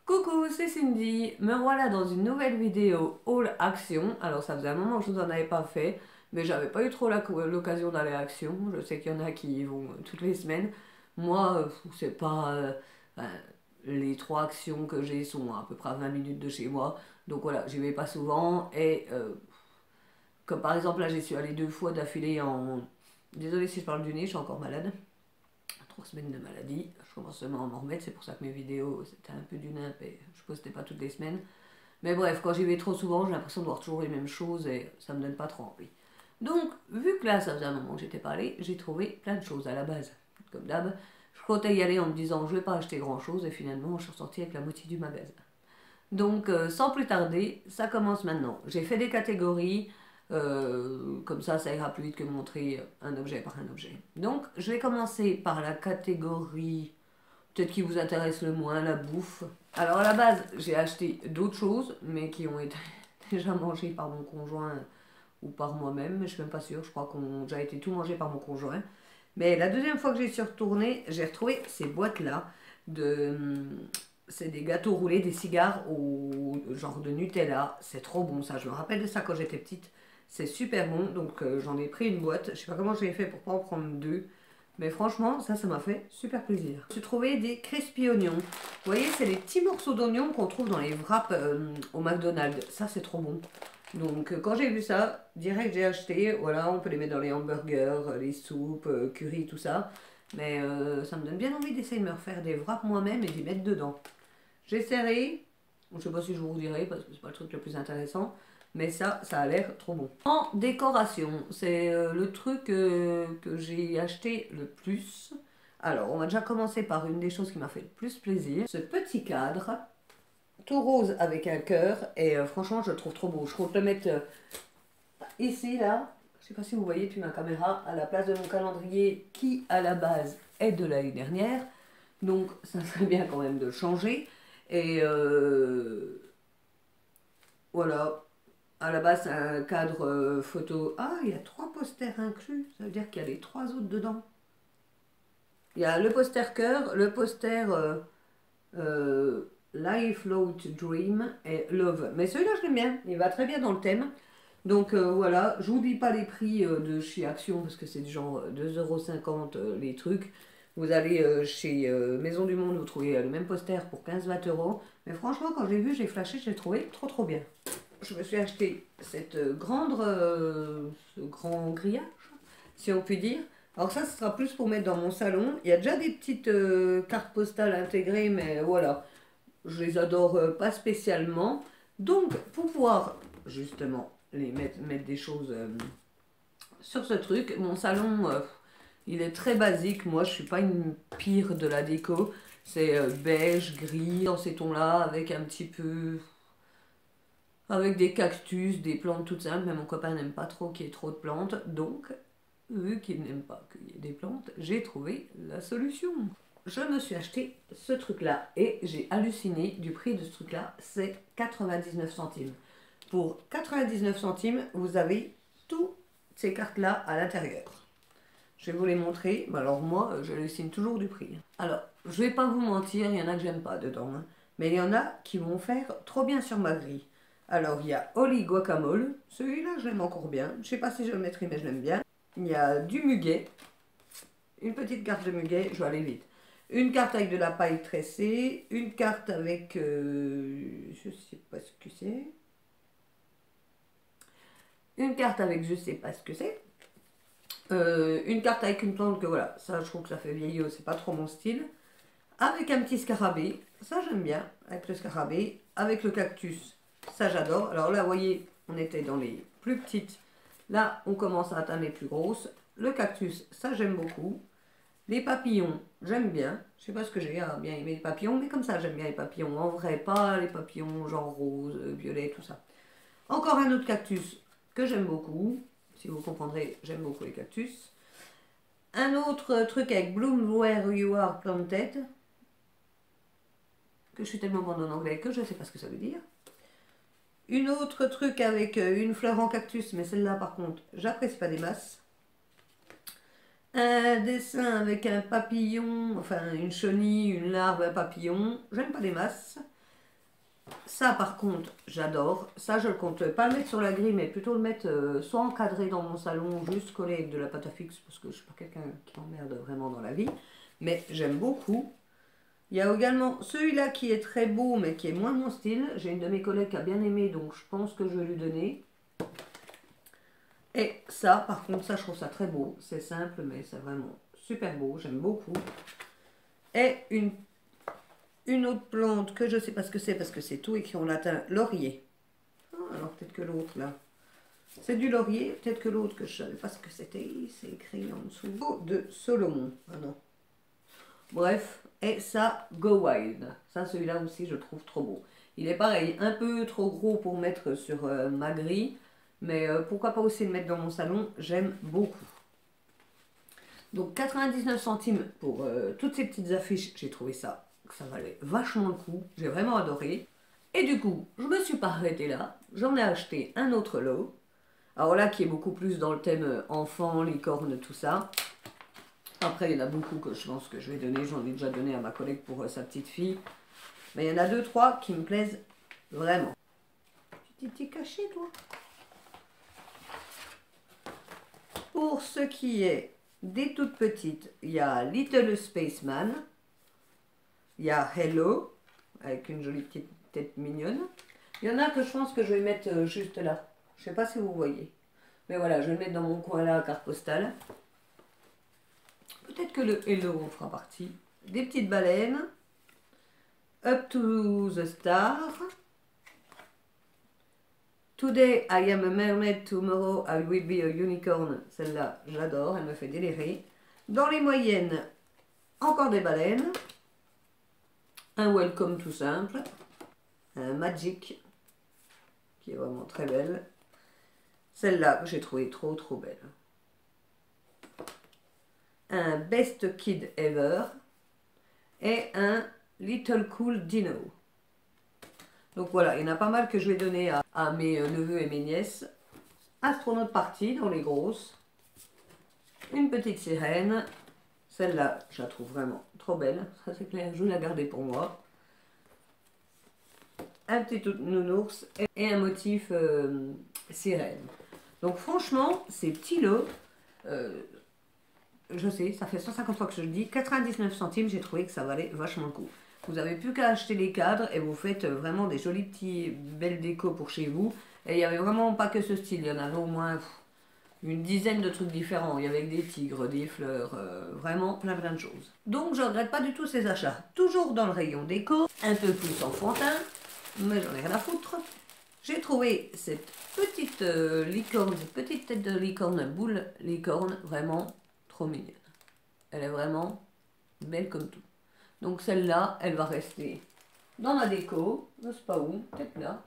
Coucou, c'est Cindy, me voilà dans une nouvelle vidéo Haul Action. Alors ça faisait un moment que je n'en avais pas fait, mais j'avais pas eu trop l'occasion d'aller à Action. Je sais qu'il y en a qui y vont toutes les semaines. Moi, c'est pas... ben, les trois actions que j'ai sont à peu près à 20 minutes de chez moi. Donc voilà, j'y vais pas souvent. Et comme par exemple là, j'y suis allée 2 fois d'affilée en... Désolée si je parle du nez, je suis encore malade. 3 semaines de maladie. Je commence seulement à m'en remettre, c'est pour ça que mes vidéos c'était un peu du nimp et je postais pas toutes les semaines. Mais bref, quand j'y vais trop souvent, j'ai l'impression de voir toujours les mêmes choses et ça me donne pas trop envie. Donc, vu que là, ça faisait un moment que j'étais pas allée, j'ai trouvé plein de choses à la base. Comme d'hab, je comptais y aller en me disant je vais pas acheter grand chose et finalement je suis ressortie avec la moitié du magasin. Donc, sans plus tarder, ça commence maintenant. J'ai fait des catégories, comme ça ira plus vite que montrer un objet par un objet. Donc, je vais commencer par la catégorie, peut-être qui vous intéresse le moins, la bouffe. Alors, à la base, j'ai acheté d'autres choses, mais qui ont été déjà mangées par mon conjoint ou par moi-même, mais je suis même pas sûre, je crois qu'on a déjà été tout mangé par mon conjoint. Mais la deuxième fois que j'y suis retournée, j'ai retrouvé ces boîtes-là de... C'est des gâteaux roulés, des cigares au genre de Nutella. C'est trop bon ça, je me rappelle de ça quand j'étais petite. C'est super bon, donc j'en ai pris une boîte. Je sais pas comment j'ai fait pour pas en prendre deux. Mais franchement, ça m'a fait super plaisir. J'ai trouvé des crispy oignons. Vous voyez, c'est les petits morceaux d'oignons qu'on trouve dans les wraps au McDonald's. Ça, c'est trop bon. Donc quand j'ai vu ça, direct j'ai acheté, voilà, on peut les mettre dans les hamburgers, les soupes, curry, tout ça. Mais ça me donne bien envie d'essayer de me refaire des wraps moi-même et d'y mettre dedans. J'essaierai, je sais pas si je vous dirai parce que c'est pas le truc le plus intéressant, mais ça a l'air trop bon. En décoration, c'est le truc que j'ai acheté le plus. Alors, on va déjà commencer par une des choses qui m'a fait le plus plaisir. Ce petit cadre tout rose avec un cœur et franchement je le trouve trop beau. Je compte le mettre ici là, je sais pas si vous voyez depuis ma caméra, à la place de mon calendrier qui à la base est de l'année dernière, donc ça serait bien quand même de changer. Et voilà, à la base c'est un cadre photo. Ah, il y a 3 posters inclus, ça veut dire qu'il y a les 3 autres dedans. Il y a le poster cœur, le poster Life Float Dream et Love. Mais celui-là, je l'aime bien. Il va très bien dans le thème. Donc voilà, je vous dis pas les prix de chez Action parce que c'est du genre 2,50 € les trucs. Vous allez chez Maison du Monde, vous trouvez le même poster pour 15-20 €. Mais franchement, quand j'ai vu, j'ai flashé, j'ai trouvé trop trop bien. Je me suis acheté cette ce grand grillage, si on peut dire. Alors ça, ce sera plus pour mettre dans mon salon. Il y a déjà des petites cartes postales intégrées, mais voilà, je les adore pas spécialement. Donc, pour pouvoir justement les mettre des choses sur ce truc, mon salon, il est très basique. Moi, je suis pas une pire de la déco. C'est beige, gris, dans ces tons-là, avec un petit peu... Avec des cactus, des plantes toutes simples. Mais mon copain n'aime pas trop qu'il y ait trop de plantes. Donc, vu qu'il n'aime pas qu'il y ait des plantes, j'ai trouvé la solution. Je me suis acheté ce truc-là et j'ai halluciné du prix de ce truc-là, c'est 99 centimes. Pour 99 centimes, vous avez toutes ces cartes-là à l'intérieur. Je vais vous les montrer. Alors moi, j'hallucine toujours du prix. Alors, je vais pas vous mentir, il y en a que j'aime pas dedans. Hein. Mais il y en a qui vont faire trop bien sur ma grille. Alors, il y a Oli Guacamole. Celui-là, je l'aime encore bien. Je sais pas si je le mettrai, mais je l'aime bien. Il y a du muguet. Une petite carte de muguet, je vais aller vite. Une carte avec de la paille tressée. Une carte avec... je sais pas ce que c'est. Une carte avec je sais pas ce que c'est. Une carte avec une plante que voilà, ça je trouve que ça fait vieillot, c'est pas trop mon style. Avec un petit scarabée, ça j'aime bien, avec le scarabée. Avec le cactus, ça j'adore. Alors là, vous voyez, on était dans les plus petites. Là, on commence à atteindre les plus grosses. Le cactus, ça j'aime beaucoup. Les papillons, j'aime bien. Je sais pas ce que j'ai à bien aimer les papillons, mais comme ça j'aime bien les papillons. En vrai, pas les papillons genre rose, violet, tout ça. Encore un autre cactus que j'aime beaucoup. Si vous comprendrez, j'aime beaucoup les cactus. Un autre truc avec Bloom Where You Are Planted. Que je suis tellement bonne en anglais que je ne sais pas ce que ça veut dire. Une autre truc avec une fleur en cactus, mais celle-là par contre, j'apprécie pas des masses. Un dessin avec un papillon, enfin une chenille, une larve, un papillon. J'aime pas des masses. Ça par contre, j'adore. Ça, je ne compte pas le mettre sur la grille, mais plutôt le mettre soit encadré dans mon salon, juste collé avec de la pâte à fixe, parce que je ne suis pas quelqu'un qui m'emmerde vraiment dans la vie. Mais j'aime beaucoup. Il y a également celui-là qui est très beau, mais qui est moins mon style. J'ai une de mes collègues qui a bien aimé, donc je pense que je vais lui donner. Et ça, par contre, ça, je trouve ça très beau. C'est simple, mais c'est vraiment super beau. J'aime beaucoup. Et une autre plante que je ne sais pas ce que c'est, parce que c'est tout écrit en latin, laurier. Ah, alors peut-être que l'autre, là. C'est du laurier, peut-être que l'autre, que je ne savais pas ce que c'était. C'est écrit en dessous. De Solomon. Ah non. Bref, et ça, Go Wild. Ça, celui-là aussi, je trouve trop beau. Il est pareil, un peu trop gros pour mettre sur ma grille, mais pourquoi pas aussi le mettre dans mon salon, j'aime beaucoup. Donc 99 centimes pour toutes ces petites affiches, j'ai trouvé ça, ça valait vachement le coup, j'ai vraiment adoré. Et du coup, je me suis pas arrêtée là, j'en ai acheté un autre lot. Alors là, qui est beaucoup plus dans le thème enfant, licorne, tout ça. Après, il y en a beaucoup que je pense que je vais donner. J'en ai déjà donné à ma collègue pour sa petite fille. Mais il y en a deux, trois qui me plaisent vraiment. Tu t'es caché, toi? Pour ce qui est des toutes petites, il y a Little Spaceman. Il y a Hello, avec une jolie petite tête mignonne. Il y en a que je pense que je vais mettre juste là. Je ne sais pas si vous voyez. Mais voilà, je vais le mettre dans mon coin là, à carte postale. Peut-être que le Hello en fera partie. Des petites baleines. Up to the Star. Today I am a mermaid, tomorrow I will be a unicorn. Celle-là, j'adore, elle me fait délirer. Dans les moyennes, encore des baleines. Un welcome tout simple. Un magic, qui est vraiment très belle. Celle-là, j'ai trouvé trop belle. Un best kid ever. Et un little cool dino. Donc voilà, il y en a pas mal que je vais donner à mes neveux et mes nièces. Astronaute party dans les grosses. Une petite sirène. Celle-là, je la trouve vraiment trop belle. Ça c'est clair, je vais la garder pour moi. Un petit nounours et un motif sirène. Donc franchement, ces petits lots, je sais, ça fait 150 fois que je le dis, 99 centimes, j'ai trouvé que ça valait vachement le coup. Vous n'avez plus qu'à acheter les cadres et vous faites vraiment des jolis petits belles décos pour chez vous. Et il n'y avait vraiment pas que ce style, il y en avait au moins une dizaine de trucs différents. Il y avait des tigres, des fleurs, vraiment plein de choses. Donc je ne regrette pas du tout ces achats. Toujours dans le rayon déco, un peu plus enfantin, mais j'en ai rien à foutre. J'ai trouvé cette petite licorne, cette petite tête de licorne, boule licorne, vraiment trop mignonne. Elle est vraiment belle comme tout. Donc celle-là, elle va rester dans ma déco. Je ne sais pas où, peut-être là.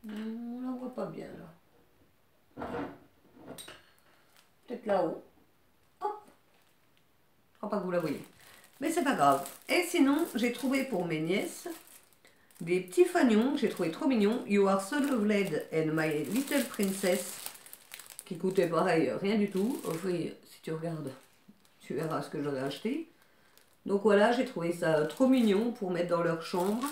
On la voit pas bien là. Peut-être là-haut. Hop. Je crois pas que vous la voyez. Mais c'est pas grave. Et sinon, j'ai trouvé pour mes nièces des petits fanions, j'ai trouvé trop mignons. You are so lovely and my little princess. Qui coûtait pareil, rien du tout. Enfin, si tu regardes, tu verras ce que j'aurais acheté. Donc voilà, j'ai trouvé ça trop mignon pour mettre dans leur chambre.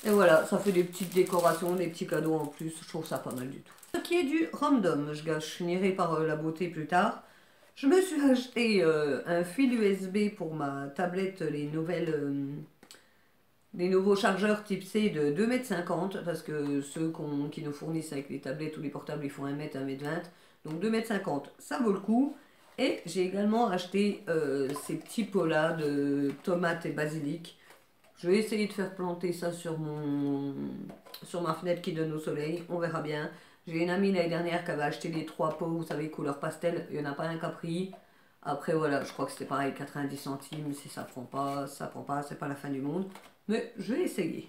Et voilà, ça fait des petites décorations, des petits cadeaux en plus. Je trouve ça pas mal du tout. Ce qui est du random, je finirai par la beauté plus tard. Je me suis acheté un fil USB pour ma tablette, les nouveaux chargeurs type C de 2,50 m parce que ceux qui nous fournissent avec les tablettes ou les portables, ils font 1 m, 1,20 m. Donc 2,50 m, ça vaut le coup. Et j'ai également acheté ces petits pots-là de tomates et basilic. Je vais essayer de faire planter ça sur ma fenêtre qui donne au soleil. On verra bien. J'ai une amie l'année dernière qui avait acheté les 3 pots, vous savez, couleur pastel. Il n'y en a pas un qui a pris. Après, voilà, je crois que c'était pareil, 90 centimes. Si ça prend pas, c'est pas la fin du monde. Mais je vais essayer.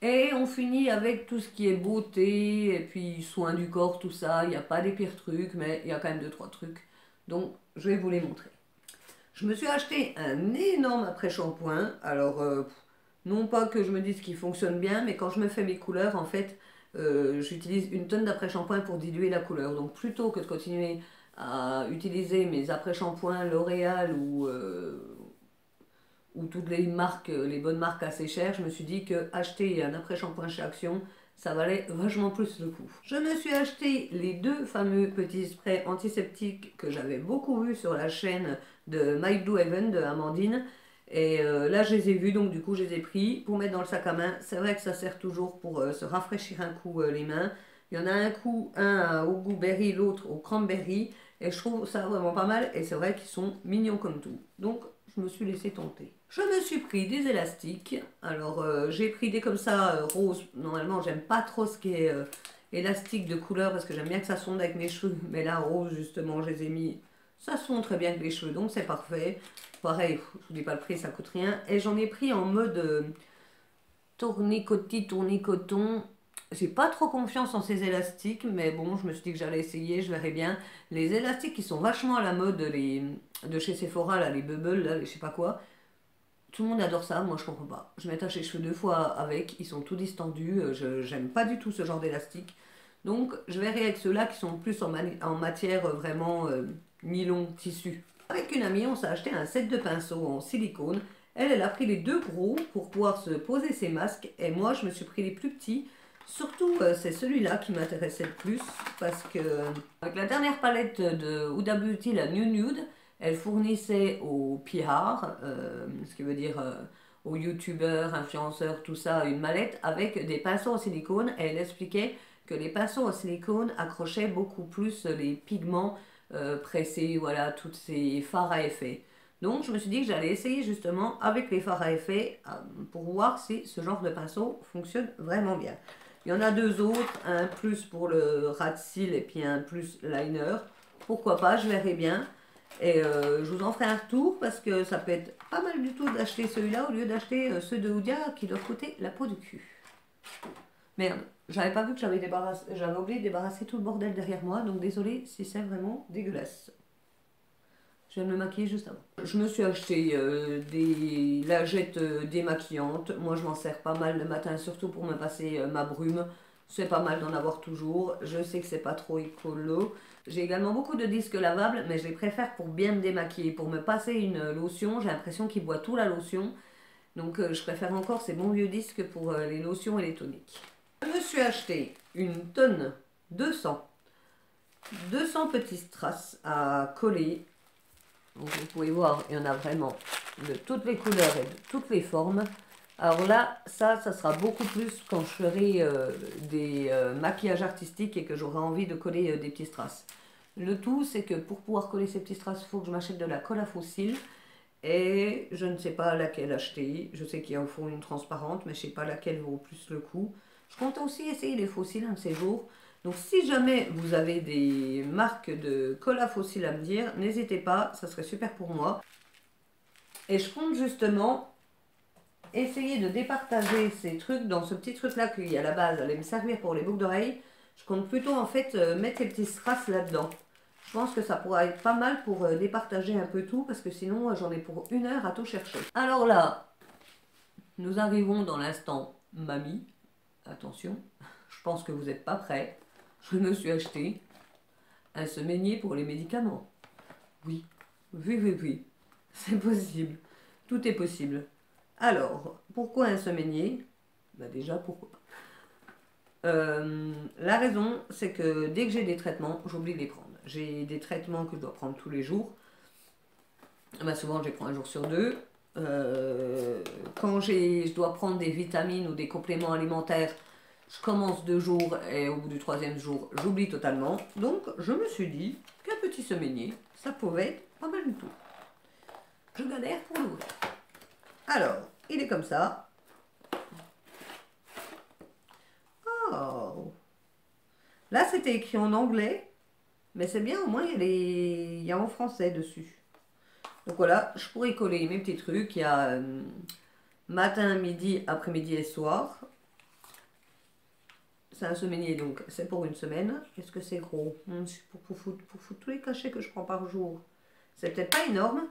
Et on finit avec tout ce qui est beauté et puis soin du corps, tout ça. Il n'y a pas des pires trucs, mais il y a quand même 2-3 trucs. Donc, je vais vous les montrer. Je me suis acheté un énorme après-shampoing. Alors, non pas que je me dise qu'il fonctionne bien, mais quand je me fais mes couleurs, en fait, j'utilise une tonne d'après-shampoing pour diluer la couleur. Donc, plutôt que de continuer à utiliser mes après-shampoings L'Oréal ou ou toutes les marques, les bonnes marques assez chères, je me suis dit que acheter un après-shampoing chez Action, ça valait vachement plus le coup. Je me suis acheté les deux fameux petits sprays antiseptiques que j'avais beaucoup vus sur la chaîne de My Blue Heaven de Amandine. Et là, je les ai vus, donc du coup, je les ai pris pour mettre dans le sac à main. C'est vrai que ça sert toujours pour se rafraîchir un coup les mains. Il y en a un au goût berry, l'autre au cranberry. Et je trouve ça vraiment pas mal. Et c'est vrai qu'ils sont mignons comme tout. Donc, je me suis laissé tenter. Je me suis pris des élastiques. Alors, j'ai pris des comme ça, roses. Normalement, j'aime pas trop ce qui est élastique de couleur parce que j'aime bien que ça sonde avec mes cheveux. Mais là, rose, justement, je les ai mis. Ça sonde très bien avec les cheveux, donc c'est parfait. Pareil, je vous dis pas le prix, ça coûte rien. Et j'en ai pris en mode tournicoton. J'ai pas trop confiance en ces élastiques, mais bon, je me suis dit que j'allais essayer, je verrai bien. Les élastiques qui sont vachement à la mode, de chez Sephora, là, les bubbles, là, les je sais pas quoi. Tout le monde adore ça, moi je comprends pas. Je m'attache les cheveux 2 fois avec, ils sont tout distendus, j'aime pas du tout ce genre d'élastique. Donc je verrai avec ceux-là qui sont plus en matière vraiment nylon, tissu. Avec une amie, on s'est acheté un set de pinceaux en silicone. Elle a pris les deux gros pour pouvoir se poser ses masques. Et moi, je me suis pris les plus petits. Surtout, c'est celui-là qui m'intéressait le plus. Parce que, avec la dernière palette de Huda Beauty, la New Nude, elle fournissait aux PR, ce qui veut dire aux youtubeurs, influenceurs, tout ça, une mallette avec des pinceaux en silicone. Et elle expliquait que les pinceaux en silicone accrochaient beaucoup plus les pigments pressés, voilà, toutes ces fards à effet. Donc je me suis dit que j'allais essayer justement avec les fards à effet pour voir si ce genre de pinceau fonctionne vraiment bien. Il y en a deux autres, un plus pour le ras de cils et puis un plus liner. Pourquoi pas, je verrai bien. Et je vous en ferai un retour parce que ça peut être pas mal du tout d'acheter celui-là au lieu d'acheter ceux de Huda qui doivent coûter la peau du cul. Merde, j'avais pas vu que j'avais oublié de débarrasser tout le bordel derrière moi, donc désolé si c'est vraiment dégueulasse. Je viens de me maquiller juste avant. Je me suis acheté des lingettes démaquillantes. Moi, je m'en sers pas mal le matin, surtout pour me passer ma brume. C'est pas mal d'en avoir toujours. Je sais que c'est pas trop écolo. J'ai également beaucoup de disques lavables, mais je les préfère pour bien me démaquiller. Pour me passer une lotion, j'ai l'impression qu'il boit tout la lotion. Donc, je préfère encore ces bons vieux disques pour les lotions et les toniques. Je me suis acheté une tonne 200 petits strass à coller. Donc vous pouvez voir, il y en a vraiment de toutes les couleurs et de toutes les formes. Alors là, ça sera beaucoup plus quand je ferai des maquillages artistiques et que j'aurai envie de coller des petits strass. Le tout, c'est que pour pouvoir coller ces petits strass, il faut que je m'achète de la colle à fossiles. Et je ne sais pas laquelle acheter. Je sais qu'il en faut une transparente, mais je ne sais pas laquelle vaut plus le coup. Je compte aussi essayer les fossiles un de ces jours. Donc si jamais vous avez des marques de colle à fossiles à me dire, n'hésitez pas, ça serait super pour moi. Et je compte justement essayer de départager ces trucs dans ce petit truc là qui à la base allait me servir pour les boucles d'oreilles. Je compte plutôt en fait mettre ces petits strass là-dedans. Je pense que ça pourra être pas mal pour départager un peu tout parce que sinon j'en ai pour 1 heure à tout chercher. Alors là, nous arrivons dans l'instant mamie. Attention, je pense que vous n'êtes pas prêts. Je me suis acheté un semainier pour les médicaments. Oui, oui, c'est possible. Tout est possible. Alors, pourquoi un semainier? Bah déjà, pourquoi pas. La raison, c'est que dès que j'ai des traitements, j'oublie de les prendre. J'ai des traitements que je dois prendre tous les jours. Bah souvent, je les prends un jour sur deux. Quand je dois prendre des vitamines ou des compléments alimentaires, je commence 2 jours et au bout du 3e jour, j'oublie totalement. Donc, je me suis dit qu'un petit semainier, ça pouvait être pas mal du tout. Je galère pour l'ouvrir. Alors, il est comme ça. Oh. Là, c'était écrit en anglais, mais c'est bien, au moins, il y a en français dessus. Donc voilà, je pourrais coller mes petits trucs. Il y a matin, midi, après-midi et soir. C'est un semainier, donc c'est pour une semaine. Est-ce que c'est gros? C'est pour foutre tous les cachets que je prends par jour. C'est peut-être pas énorme,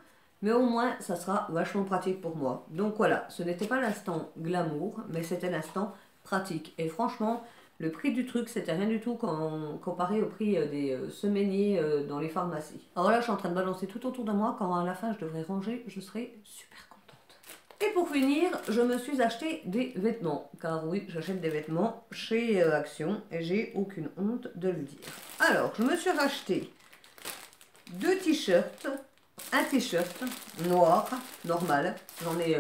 mais au moins, ça sera vachement pratique pour moi. Donc voilà, ce n'était pas l'instant glamour, mais c'était l'instant pratique. Et franchement, le prix du truc, c'était rien du tout comparé au prix des semainiers dans les pharmacies. Alors là, je suis en train de balancer tout autour de moi. Quand à la fin, je devrais ranger, je serai super contente. Et pour finir, je me suis acheté des vêtements. Car oui, j'achète des vêtements chez Action et j'ai aucune honte de le dire. Alors, je me suis racheté 2 t-shirts. Un t-shirt noir, normal. J'en ai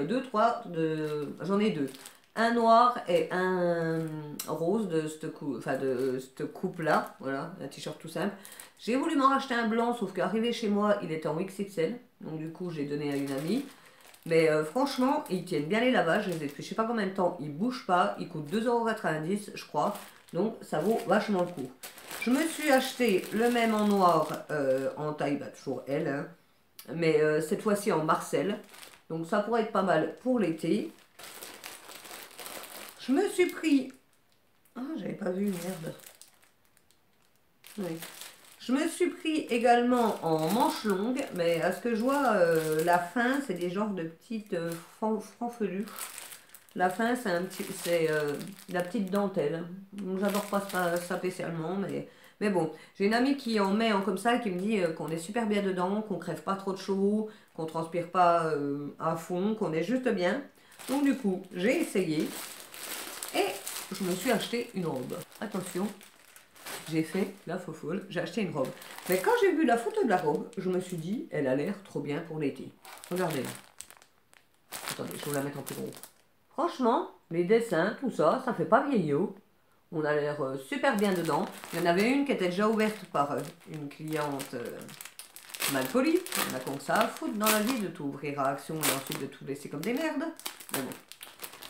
j'en ai 2. Un noir et un rose de cette coupe-là. Voilà, un t-shirt tout simple. J'ai voulu m'en racheter un blanc, sauf qu'arrivé chez moi, il était en XXL. Donc du coup, j'ai donné à une amie. Mais franchement, ils tiennent bien les lavages. Je les ai depuis je sais pas combien de temps. Ils bougent pas. Ils coûtent 2,90 € je crois. Donc ça vaut vachement le coup. Je me suis acheté le même en noir en taille, toujours L. Hein, mais cette fois-ci en Marcel. Donc ça pourrait être pas mal pour l'été. Je me suis pris... Ah, j'avais pas vu, merde. Oui. Je me suis pris également en manches longues, mais à ce que je vois, la fin, c'est des genres de petites franfelures. La fin, c'est la petite dentelle. J'adore pas ça spécialement, mais bon. J'ai une amie qui en met en comme ça, qui me dit qu'on est super bien dedans, qu'on crève pas trop de chaud, qu'on transpire pas à fond, qu'on est juste bien. Donc du coup, j'ai essayé et je me suis acheté une robe. Attention, j'ai fait la fofolle, j'ai acheté une robe. Mais quand j'ai vu la photo de la robe, je me suis dit, elle a l'air trop bien pour l'été. Regardez-la. Attendez, je vais vous la mettre en plus gros. Franchement, les dessins, tout ça, ça fait pas vieillot. On a l'air super bien dedans. Il y en avait une qui était déjà ouverte par une cliente mal polie. On a comme ça à foutre dans la vie de tout ouvrir à Action et ensuite de tout laisser comme des merdes. Mais bon,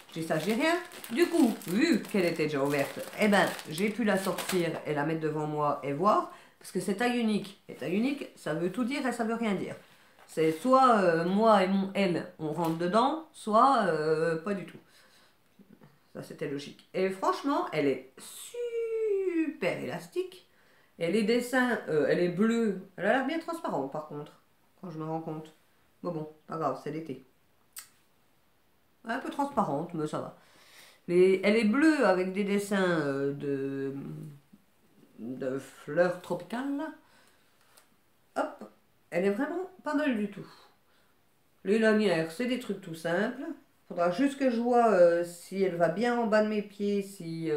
je dis ça, j'ai rien. Du coup, vu qu'elle était déjà ouverte, eh ben, j'ai pu la sortir et la mettre devant moi et voir. Parce que c'est taille unique. Et taille unique, ça veut tout dire et ça veut rien dire. C'est soit moi et mon L, on rentre dedans, soit pas du tout. Ça, c'était logique. Et franchement, elle est super élastique. Et les dessins, elle est bleue. Elle a l'air bien transparente, par contre, quand je me rends compte. Bon, pas grave, c'est l'été. Un peu transparente, mais ça va. Elle est bleue avec des dessins de fleurs tropicales, là. Hop, elle est vraiment pas mal du tout. Les lanières, c'est des trucs tout simples. Faudra juste que je vois si elle va bien en bas de mes pieds, s'il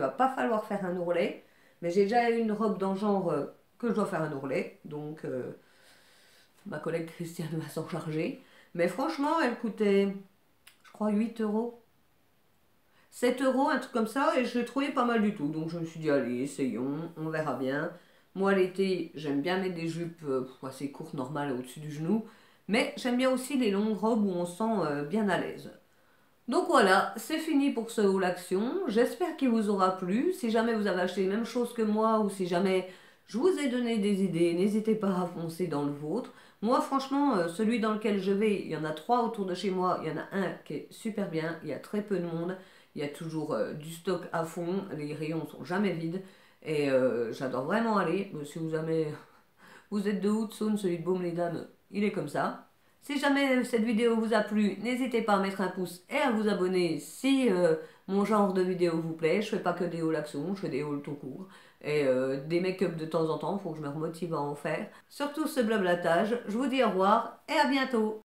va pas falloir faire un ourlet. Mais j'ai déjà une robe dans le genre que je dois faire un ourlet. Donc ma collègue Christiane va s'en charger. Mais franchement, elle coûtait, je crois, 8 €. 7 €, un truc comme ça. Et je l'ai trouvé pas mal du tout. Donc je me suis dit, allez, essayons, on verra bien. Moi, l'été, j'aime bien mettre des jupes assez courtes, normales, au-dessus du genou. Mais j'aime bien aussi les longues robes où on se sent bien à l'aise. Donc voilà, c'est fini pour ce haul action. J'espère qu'il vous aura plu. Si jamais vous avez acheté les mêmes choses que moi ou si jamais je vous ai donné des idées, n'hésitez pas à foncer dans le vôtre. Moi, franchement, celui dans lequel je vais, il y en a 3 autour de chez moi. Il y en a un qui est super bien. Il y a très peu de monde. Il y a toujours du stock à fond. Les rayons sont jamais vides. Et j'adore vraiment aller. Si vous avez... Vous êtes de Haute-Saône, celui de Baume-les-Dames, il est comme ça. Si jamais cette vidéo vous a plu, n'hésitez pas à mettre un pouce et à vous abonner si mon genre de vidéo vous plaît. Je fais pas que des hauls action, je fais des hauls tout court. Et des make-up de temps en temps, il faut que je me remotive à en faire. Surtout ce blablatage, je vous dis au revoir et à bientôt.